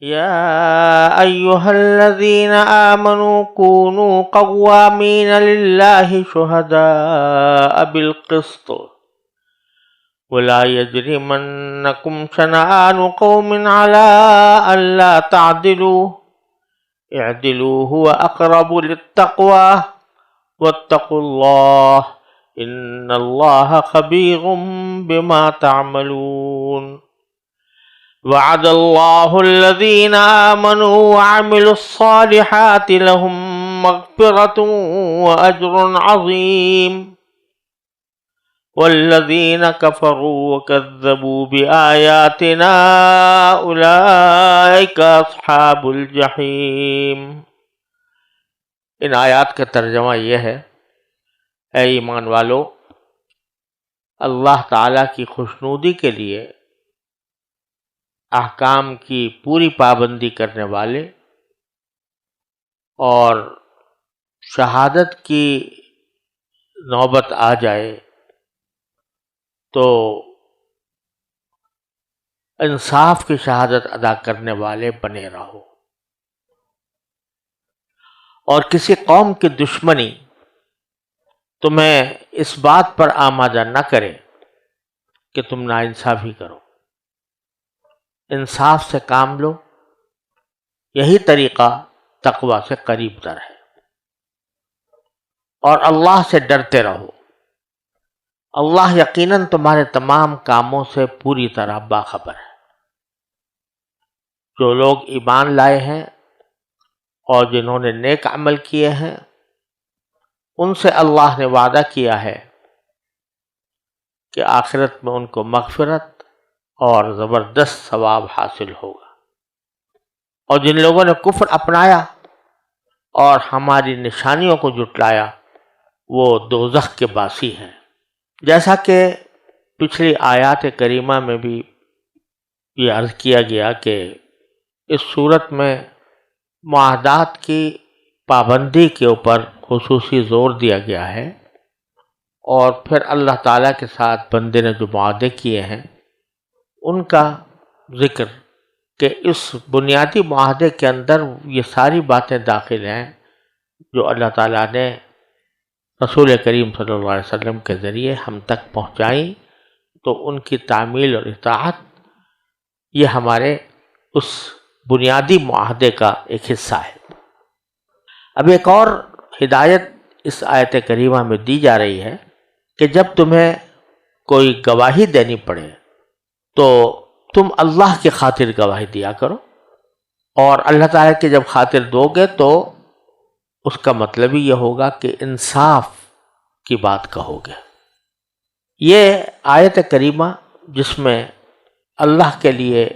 يا أيها الذين آمنوا كونوا قوامين لله شهداء بالقسط ولا يجرمنكم شنآن قوم على ألا تعدلوا اعدلوا هو أقرب للتقوى واتقوا الله إن الله خبير بما تعملون وعد الله الذين آمنوا وعملوا الصالحات لهم مغفرة وأجر عظيم والذين كفروا وكذبوا بآياتنا أولئك أصحاب الجحيم۔ ان آیات کا ترجمہ یہ ہے، اے ایمان والو، اللہ تعالیٰ کی خوشنودی کے لیے احکام کی پوری پابندی کرنے والے اور شہادت کی نوبت آ جائے تو انصاف کی شہادت ادا کرنے والے بنے رہو، اور کسی قوم کی دشمنی تمہیں اس بات پر آمادہ نہ کرے کہ تم ناانصافی کرو، انصاف سے کام لو، یہی طریقہ تقوی سے قریب تر ہے، اور اللہ سے ڈرتے رہو، اللہ یقیناً تمہارے تمام کاموں سے پوری طرح باخبر ہے۔ جو لوگ ایمان لائے ہیں اور جنہوں نے نیک عمل کیے ہیں ان سے اللہ نے وعدہ کیا ہے کہ آخرت میں ان کو مغفرت اور زبردست ثواب حاصل ہوگا، اور جن لوگوں نے کفر اپنایا اور ہماری نشانیوں کو جھٹلایا وہ دوزخ کے باسی ہیں۔ جیسا کہ پچھلی آیات کریمہ میں بھی یہ عرض کیا گیا کہ اس صورت میں معاہدات کی پابندی کے اوپر خصوصی زور دیا گیا ہے، اور پھر اللہ تعالیٰ کے ساتھ بندے نے جو معاہدے کیے ہیں ان کا ذکر، کہ اس بنیادی معاہدے کے اندر یہ ساری باتیں داخل ہیں جو اللہ تعالیٰ نے رسول کریم صلی اللہ علیہ وسلم کے ذریعے ہم تک پہنچائیں، تو ان کی تعمیل اور اطاعت یہ ہمارے اس بنیادی معاہدے کا ایک حصہ ہے۔ اب ایک اور ہدایت اس آیت کریمہ میں دی جا رہی ہے کہ جب تمہیں کوئی گواہی دینی پڑے تو تم اللہ کی خاطر گواہی دیا کرو، اور اللہ تعالیٰ کی جب خاطر دو گے تو اس کا مطلب ہی یہ ہوگا کہ انصاف کی بات کہو گے۔ یہ آیت کریمہ جس میں اللہ کے لیے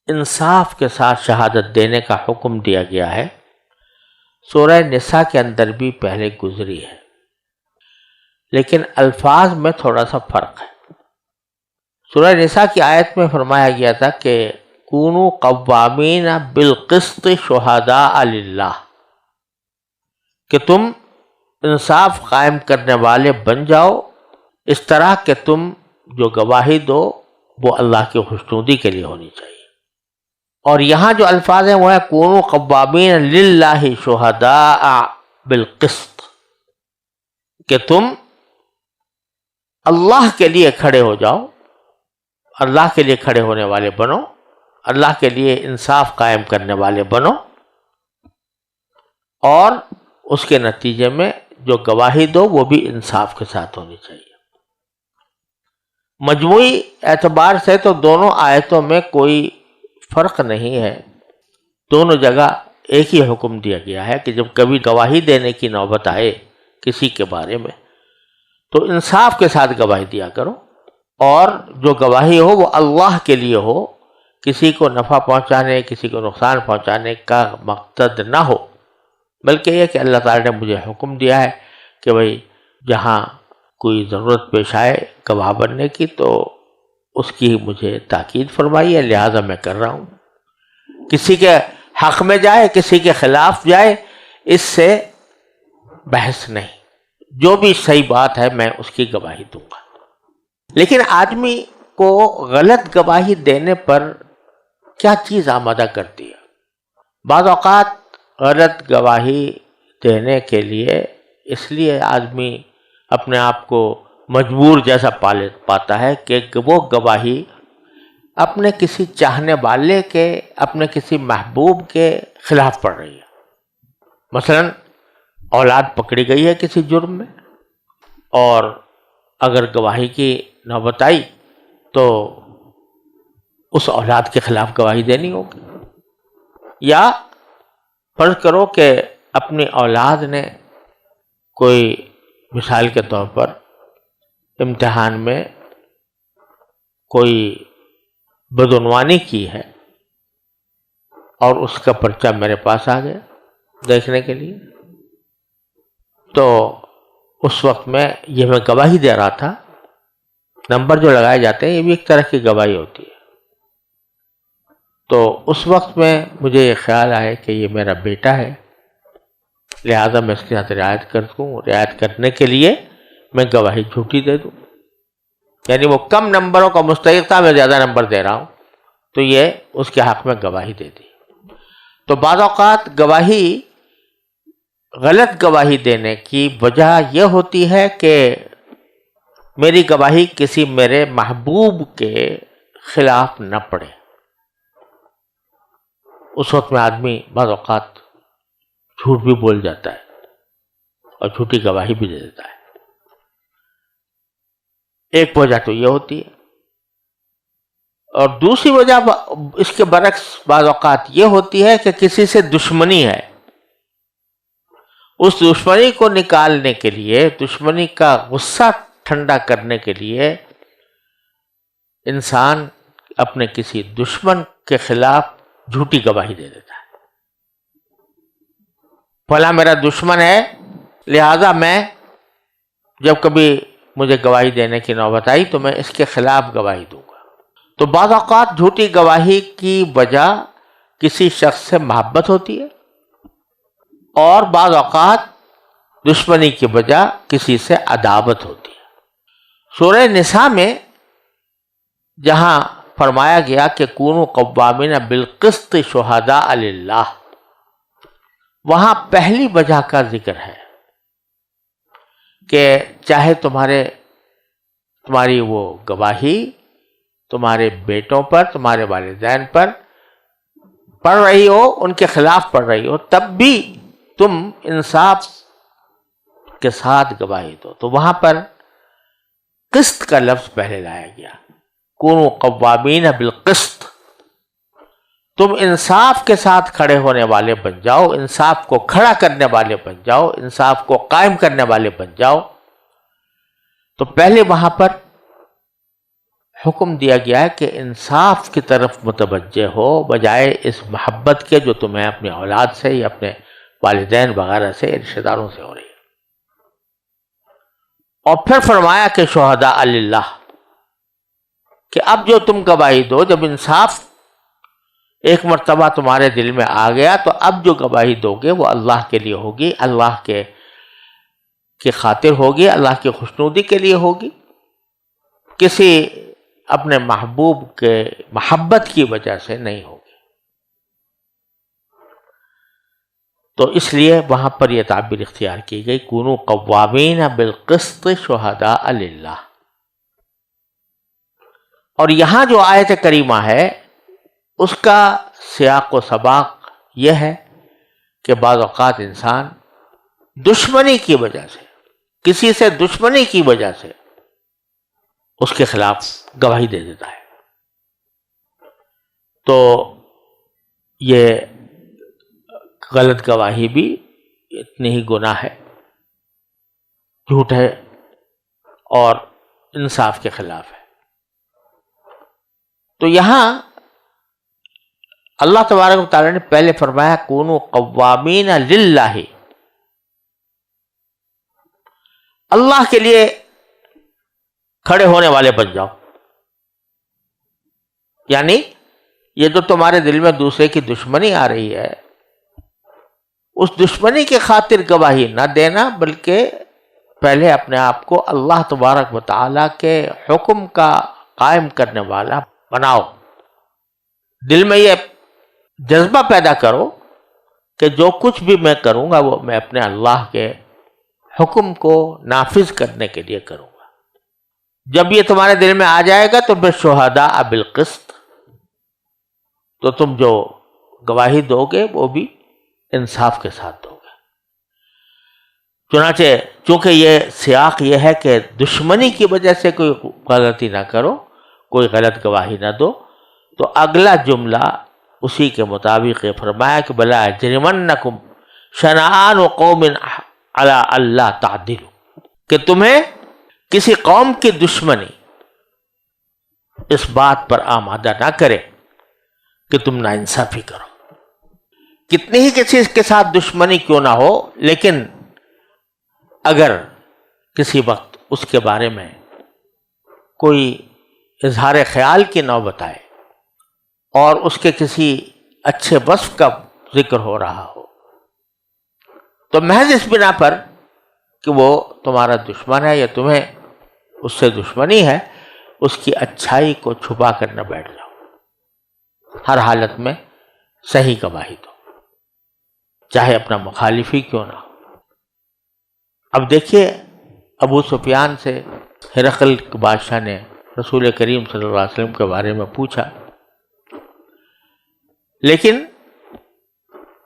انصاف کے ساتھ شہادت دینے کا حکم دیا گیا ہے، سورہ نساء کے اندر بھی پہلے گزری ہے، لیکن الفاظ میں تھوڑا سا فرق ہے۔ سورہ نساء کی آیت میں فرمایا گیا تھا کہ کونوا قوامین بالقسط شہداء للہ، کہ تم انصاف قائم کرنے والے بن جاؤ اس طرح کہ تم جو گواہی دو وہ اللہ کی خوشنودی کے لیے ہونی چاہیے۔ اور یہاں جو الفاظ ہیں وہ ہیں کونوا قوامین للہ شہداء بالقسط، کہ تم اللہ کے لیے کھڑے ہو جاؤ، اللہ کے لیے کھڑے ہونے والے بنو، اللہ کے لیے انصاف قائم کرنے والے بنو، اور اس کے نتیجے میں جو گواہی دو وہ بھی انصاف کے ساتھ ہونی چاہیے۔ مجموعی اعتبار سے تو دونوں آیتوں میں کوئی فرق نہیں ہے، دونوں جگہ ایک ہی حکم دیا گیا ہے کہ جب کبھی گواہی دینے کی نوبت آئے کسی کے بارے میں تو انصاف کے ساتھ گواہی دیا کرو، اور جو گواہی ہو وہ اللہ کے لیے ہو، کسی کو نفع پہنچانے کسی کو نقصان پہنچانے کا مقصد نہ ہو، بلکہ یہ کہ اللہ تعالیٰ نے مجھے حکم دیا ہے کہ بھئی جہاں کوئی ضرورت پیش آئے گواہ بننے کی تو اس کی مجھے تاکید فرمائی ہے، لہذا میں کر رہا ہوں۔ کسی کے حق میں جائے کسی کے خلاف جائے اس سے بحث نہیں، جو بھی صحیح بات ہے میں اس کی گواہی دوں گا۔ لیکن آدمی کو غلط گواہی دینے پر کیا چیز آمادہ کرتی ہے. بعض اوقات غلط گواہی دینے کے لیے اس لیے آدمی اپنے آپ کو مجبور جیسا پاتا ہے کہ وہ گواہی اپنے کسی چاہنے والے کے، اپنے کسی محبوب کے خلاف پڑ رہی ہے. مثلا اولاد پکڑی گئی ہے کسی جرم میں، اور اگر گواہی کی نوبت آئی تو اس اولاد کے خلاف گواہی دینی ہوگی. یا فرض کرو کہ اپنی اولاد نے کوئی مثال کے طور پر امتحان میں کوئی بدعنوانی کی ہے اور اس کا پرچہ میرے پاس آ گیا دیکھنے کے لیے، تو اس وقت میں گواہی دے رہا تھا. نمبر جو لگائے جاتے ہیں یہ بھی ایک طرح کی گواہی ہوتی ہے. تو اس وقت میں مجھے یہ خیال آئے کہ یہ میرا بیٹا ہے، لہذا میں اس کے ساتھ رعایت کر دوں. رعایت کرنے کے لیے میں گواہی جھوٹی دے دوں، یعنی وہ کم نمبروں کا مستحق تھا، میں زیادہ نمبر دے رہا ہوں، تو یہ اس کے حق میں گواہی دے دی. تو بعض اوقات گواہی، غلط گواہی دینے کی وجہ یہ ہوتی ہے کہ میری گواہی کسی میرے محبوب کے خلاف نہ پڑے. اس وقت میں آدمی بعض اوقات جھوٹ بھی بول جاتا ہے اور جھوٹی گواہی بھی دے دیتا ہے. ایک وجہ تو یہ ہوتی ہے، اور دوسری وجہ اس کے برعکس بعض اوقات یہ ہوتی ہے کہ کسی سے دشمنی ہے. اس دشمنی کو نکالنے کے لیے، دشمنی کا غصہ ٹھنڈا کرنے کے لیے انسان اپنے کسی دشمن کے خلاف جھوٹی گواہی دے دیتا ہے. فلاں میرا دشمن ہے، لہذا میں جب کبھی مجھے گواہی دینے کی نوبت آئی تو میں اس کے خلاف گواہی دوں گا. تو بعض اوقات جھوٹی گواہی کی وجہ کسی شخص سے محبت ہوتی ہے، اور بعض اوقات دشمنی کی وجہ کسی سے عداوت ہوتی ہے. سورہ نساء میں جہاں فرمایا گیا کہ کونوا قوامین بالقسط شہداء للہ، وہاں پہلی وجہ کا ذکر ہے کہ چاہے تمہاری وہ گواہی تمہارے بیٹوں پر، تمہارے والدین پر پڑھ رہی ہو، ان کے خلاف پڑھ رہی ہو، تب بھی تم انصاف کے ساتھ گواہی دو. تو وہاں پر قسط کا لفظ پہلے لایا گیا، کونوا قوامین بالقسط. تم انصاف کے ساتھ کھڑے ہونے والے بن جاؤ، انصاف کو کھڑا کرنے والے بن جاؤ، انصاف کو قائم کرنے والے بن جاؤ. تو پہلے وہاں پر حکم دیا گیا ہے کہ انصاف کی طرف متوجہ ہو، بجائے اس محبت کے جو تمہیں اپنی اولاد سے یا اپنے والدین وغیرہ سے، رشتہ داروں سے ہو رہی ہے. اور پھر فرمایا کہ شہداء للہ، کہ اب جو تم گواہی دو، جب انصاف ایک مرتبہ تمہارے دل میں آ گیا تو اب جو گواہی دو گے وہ اللہ کے لیے ہوگی، اللہ کی خاطر ہوگی، اللہ کی خوشنودی کے لیے ہوگی، کسی اپنے محبوب کے محبت کی وجہ سے نہیں ہوگی. تو اس لیے وہاں پر یہ تعبیر اختیار کی گئی، کونوا قوامین بالقسط شہداء للہ. اور یہاں جو آیت کریمہ ہے اس کا سیاق و سباق یہ ہے کہ بعض اوقات انسان دشمنی کی وجہ سے، کسی سے دشمنی کی وجہ سے اس کے خلاف گواہی دے دیتا ہے. تو یہ غلط گواہی بھی اتنی ہی گناہ ہے، جھوٹ ہے اور انصاف کے خلاف ہے. تو یہاں اللہ تبارک و تعالیٰ نے پہلے فرمایا کونوا قوامین للہ، اللہ کے لیے کھڑے ہونے والے بن جاؤ. یعنی یہ جو تمہارے دل میں دوسرے کی دشمنی آ رہی ہے، اس دشمنی کی خاطر گواہی نہ دینا، بلکہ پہلے اپنے آپ کو اللہ تبارک و تعالیٰ کے حکم کا قائم کرنے والا بناؤ. دل میں یہ جذبہ پیدا کرو کہ جو کچھ بھی میں کروں گا وہ میں اپنے اللہ کے حکم کو نافذ کرنے کے لیے کروں گا. جب یہ تمہارے دل میں آ جائے گا تو بالشہداء بالقسط، تو تم جو گواہی دو گے وہ بھی انصاف کے ساتھ دو گے. چنانچہ چونکہ یہ سیاق یہ ہے کہ دشمنی کی وجہ سے کوئی غلطی نہ کرو، کوئی غلط گواہی نہ دو، تو اگلا جملہ اسی کے مطابق یہ فرمایا کہ بلا یجرمنکم شنآن قوم علی اللہ تعدلوا، کہ تمہیں کسی قوم کی دشمنی اس بات پر آمادہ نہ کرے کہ تم ناانصافی کرو. کتنی ہی کسی کے ساتھ دشمنی کیوں نہ ہو، لیکن اگر کسی وقت اس کے بارے میں کوئی اظہار خیال کی نوبت آئے اور اس کے کسی اچھے وصف کا ذکر ہو رہا ہو، تو محض اس بنا پر کہ وہ تمہارا دشمن ہے یا تمہیں اس سے دشمنی ہے، اس کی اچھائی کو چھپا کر نہ بیٹھ جاؤ. ہر حالت میں صحیح گواہی دو، چاہے اپنا مخالف ہی کیوں نہ ہو. اب دیکھیے ابو سفیان سے ہرقل بادشاہ نے رسول کریم صلی اللہ علیہ وسلم کے بارے میں پوچھا، لیکن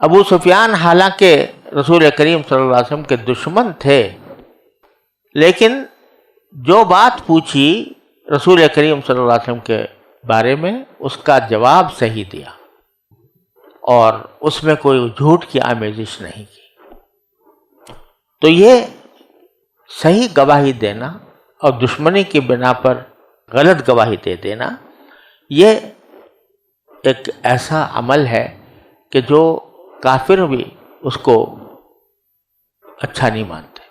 ابو سفیان حالانکہ رسول کریم صلی اللہ علیہ وسلم کے دشمن تھے، لیکن جو بات پوچھی رسول کریم صلی اللہ علیہ وسلم کے بارے میں اس کا جواب صحیح دیا اور اس میں کوئی جھوٹ کی آمیزش نہیں کی. تو یہ صحیح گواہی دینا اور دشمنی کی بنا پر غلط گواہی دے دینا، یہ ایک ایسا عمل ہے کہ جو کافر بھی اس کو اچھا نہیں مانتے.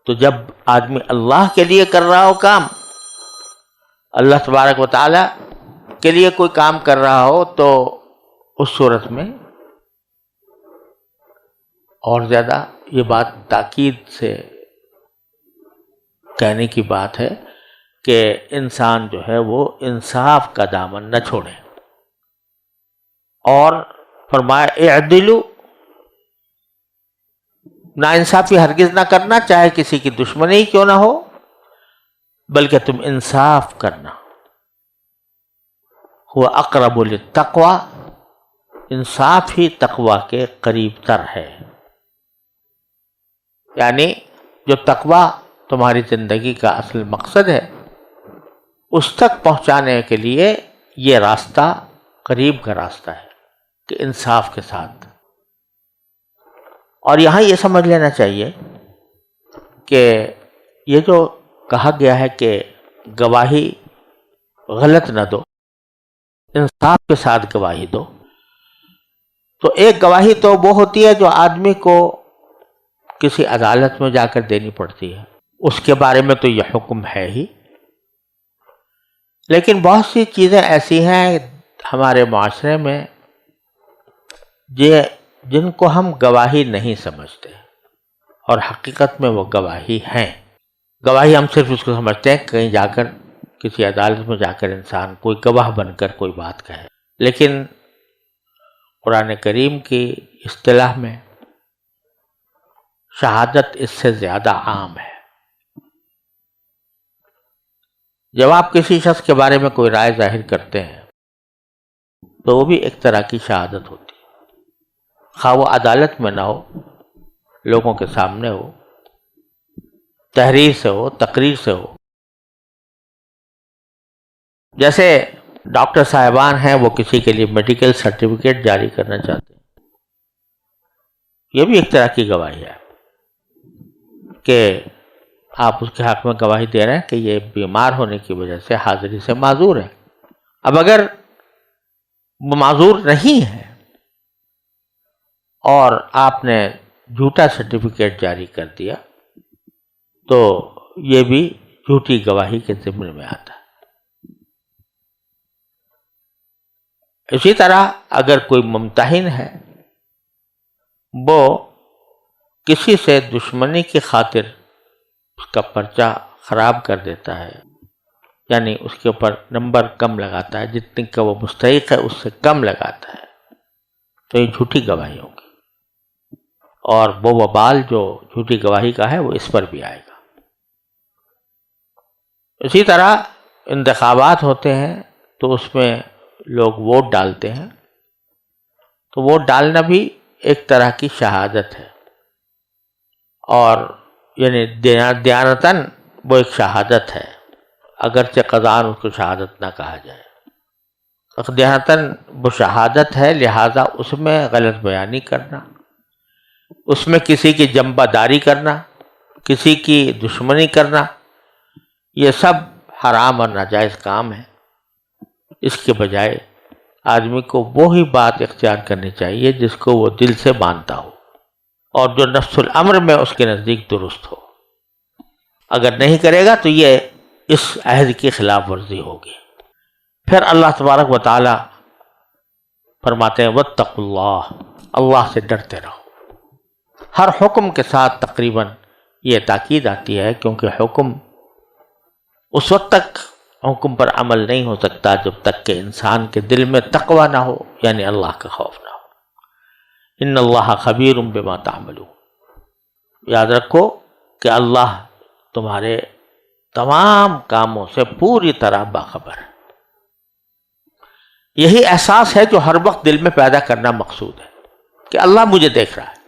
تو جب آدمی اللہ کے لیے کر رہا ہو کام، اللہ تبارک و تعالی کے لیے کوئی کام کر رہا ہو، تو اس صورت میں اور زیادہ یہ بات تاکید سے کہنے کی بات ہے کہ انسان جو ہے وہ انصاف کا دامن نہ چھوڑے. اور فرمایا اعدلوا، ناانصافی ہرگز نہ کرنا، چاہے کسی کی دشمنی ہی کیوں نہ ہو، بلکہ تم انصاف کرنا. هو اقرب للتقوی، انصاف ہی تقوی کے قریب تر ہے. یعنی جو تقوی تمہاری زندگی کا اصل مقصد ہے، اس تک پہنچانے کے لیے یہ راستہ قریب کا راستہ ہے کہ انصاف کے ساتھ. اور یہاں یہ سمجھ لینا چاہیے کہ یہ جو کہا گیا ہے کہ گواہی غلط نہ دو، انصاف کے ساتھ گواہی دو، تو ایک گواہی تو وہ ہوتی ہے جو آدمی کو کسی عدالت میں جا کر دینی پڑتی ہے، اس کے بارے میں تو یہ حکم ہے ہی. لیکن بہت سی چیزیں ایسی ہیں ہمارے معاشرے میں جن کو ہم گواہی نہیں سمجھتے، اور حقیقت میں وہ گواہی ہیں. گواہی ہم صرف اس کو سمجھتے ہیں کہیں جا کر کسی عدالت میں جا کر انسان کوئی گواہ بن کر کوئی بات کہے، لیکن قرآن کریم کی اصطلاح میں شہادت اس سے زیادہ عام ہے. جب آپ کسی شخص کے بارے میں کوئی رائے ظاہر کرتے ہیں تو وہ بھی ایک طرح کی شہادت ہوتی ہے، خواہ وہ عدالت میں نہ ہو، لوگوں کے سامنے ہو، تحریر سے ہو، تقریر سے ہو. جیسے ڈاکٹر صاحبان ہیں، وہ کسی کے لیے میڈیکل سرٹیفکیٹ جاری کرنا چاہتے ہیں، یہ بھی ایک طرح کی گواہی ہے کہ آپ اس کے حق میں گواہی دے رہے ہیں کہ یہ بیمار ہونے کی وجہ سے حاضری سے معذور ہے. اب اگر وہ معذور نہیں ہے اور آپ نے جھوٹا سرٹیفکیٹ جاری کر دیا تو یہ بھی جھوٹی گواہی کے ضمن میں آتا ہے. اسی طرح اگر کوئی ممتحن ہے، وہ کسی سے دشمنی کی خاطر اس کا پرچہ خراب کر دیتا ہے یعنی اس کے اوپر نمبر کم لگاتا ہے، جتنے کا وہ مستحق ہے اس سے کم لگاتا ہے، تو یہ جھوٹی گواہی ہوگی، اور وہ وبال جو جھوٹی گواہی کا ہے وہ اس پر بھی آئے گا۔ اسی طرح انتخابات ہوتے ہیں تو اس میں لوگ ووٹ ڈالتے ہیں، تو ووٹ ڈالنا بھی ایک طرح کی شہادت ہے، اور یعنی دیانتاً وہ ایک شہادت ہے، اگرچہ قضاً اس کو شہادت نہ کہا جائے، دیانتاً وہ شہادت ہے، لہذا اس میں غلط بیانی کرنا، اس میں کسی کی جنبہ داری کرنا، کسی کی دشمنی کرنا، یہ سب حرام اور ناجائز کام ہے۔ اس کے بجائے آدمی کو وہی بات اختیار کرنی چاہیے جس کو وہ دل سے مانتا ہو اور جو نفس الامر میں اس کے نزدیک درست ہو۔ اگر نہیں کرے گا تو یہ اس عہد کی خلاف ورزی ہوگی۔ پھر اللہ تبارک و تعالی فرماتے ہیں واتقوا اللہ، اللہ سے ڈرتے رہو۔ ہر حکم کے ساتھ تقریباً یہ تاکید آتی ہے، کیونکہ حکم اس وقت تک حکم پر عمل نہیں ہو سکتا جب تک کہ انسان کے دل میں تقوی نہ ہو، یعنی اللہ کا خوف نہ ہو۔ ان اللہ خبیر بما تعملون، یاد رکھو کہ اللہ تمہارے تمام کاموں سے پوری طرح باخبر ہے۔ یہی احساس ہے جو ہر وقت دل میں پیدا کرنا مقصود ہے کہ اللہ مجھے دیکھ رہا ہے،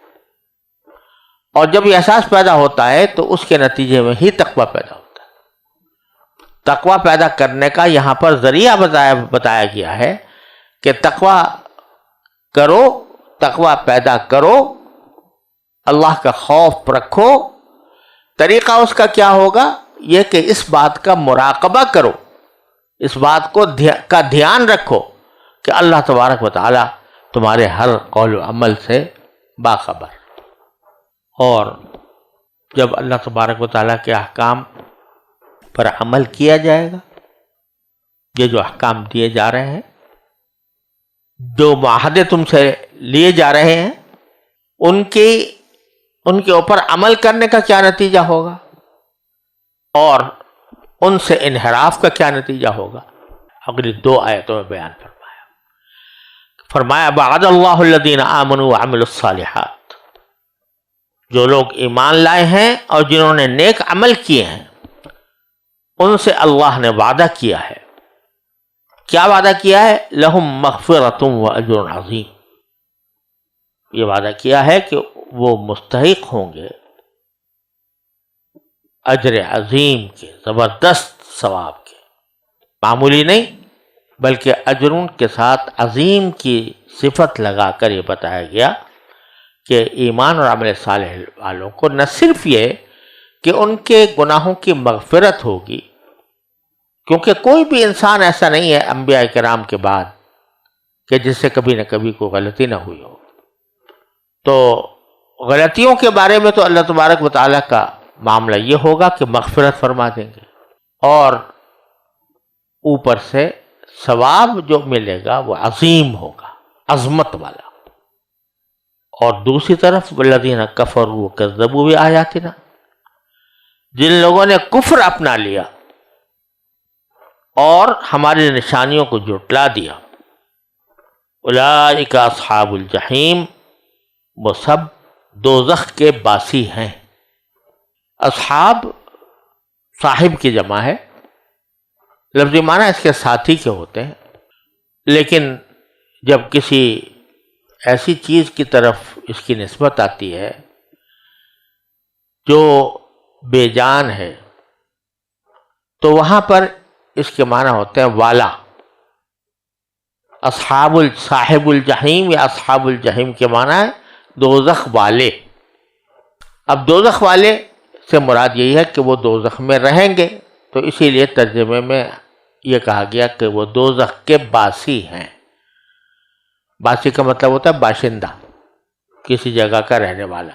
اور جب یہ احساس پیدا ہوتا ہے تو اس کے نتیجے میں ہی تقوی پیدا ہوتا ہے۔ تقوی پیدا کرنے کا یہاں پر ذریعہ بتایا گیا ہے کہ تقوی کرو، تقوی پیدا کرو، اللہ کا خوف رکھو۔ طریقہ اس کا کیا ہوگا؟ یہ کہ اس بات کا مراقبہ کرو، اس بات کا دھیان رکھو کہ اللہ تبارک و تعالی تمہارے ہر قول و عمل سے باخبر۔ اور جب اللہ تبارک و تعالی کے احکام پر عمل کیا جائے گا، یہ جو احکام دیے جا رہے ہیں، جو معاہدے تم سے لیے جا رہے ہیں، ان کے اوپر عمل کرنے کا کیا نتیجہ ہوگا، اور ان سے انحراف کا کیا نتیجہ ہوگا، اگلی 2 آیتوں میں بیان فرمایا وعد اللہ الذین آمنوا وعملوا الصالحات، جو لوگ ایمان لائے ہیں اور جنہوں نے نیک عمل کیے ہیں، ان سے اللہ نے وعدہ کیا ہے۔ کیا وعدہ کیا ہے؟ لہم مغفرۃ واجر عظیم، یہ وعدہ کیا ہے کہ وہ مستحق ہوں گے اجر عظیم کے، زبردست ثواب کے، معمولی نہیں بلکہ اجرون کے ساتھ عظیم کی صفت لگا کر یہ بتایا گیا کہ ایمان اور عمل صالح والوں کو نہ صرف یہ کہ ان کے گناہوں کی مغفرت ہوگی، کیونکہ کوئی بھی انسان ایسا نہیں ہے انبیاء کرام کے بعد کہ جس سے کبھی نہ کبھی کوئی غلطی نہ ہوئی ہو، تو غلطیوں کے بارے میں تو اللہ تبارک و تعالیٰ کا معاملہ یہ ہوگا کہ مغفرت فرما دیں گے، اور اوپر سے ثواب جو ملے گا وہ عظیم ہوگا، عظمت والا۔ اور دوسری طرف والذین کفروا وکذبوا بآیاتنا، جن لوگوں نے کفر اپنا لیا اور ہماری نشانیوں کو جھٹلا دیا، اولئک اصحاب الجحیم، وہ سب دوزخ کے باسی ہیں۔ اصحاب صاحب کی جمع ہے، لفظی معنی اس کے ساتھی کے ہوتے ہیں، لیکن جب کسی ایسی چیز کی طرف اس کی نسبت آتی ہے جو بے جان ہے تو وہاں پر اس کے معنی ہوتے ہیں والا۔ صاحب الجحیم یا اصحاب الجحیم کے معنی ہے دوزخ والے۔ اب دوزخ والے سے مراد یہی ہے کہ وہ دوزخ میں رہیں گے، تو اسی لیے ترجمے میں یہ کہا گیا کہ وہ دوزخ کے باسی ہیں۔ باسی کا مطلب ہوتا ہے باشندہ، کسی جگہ کا رہنے والا۔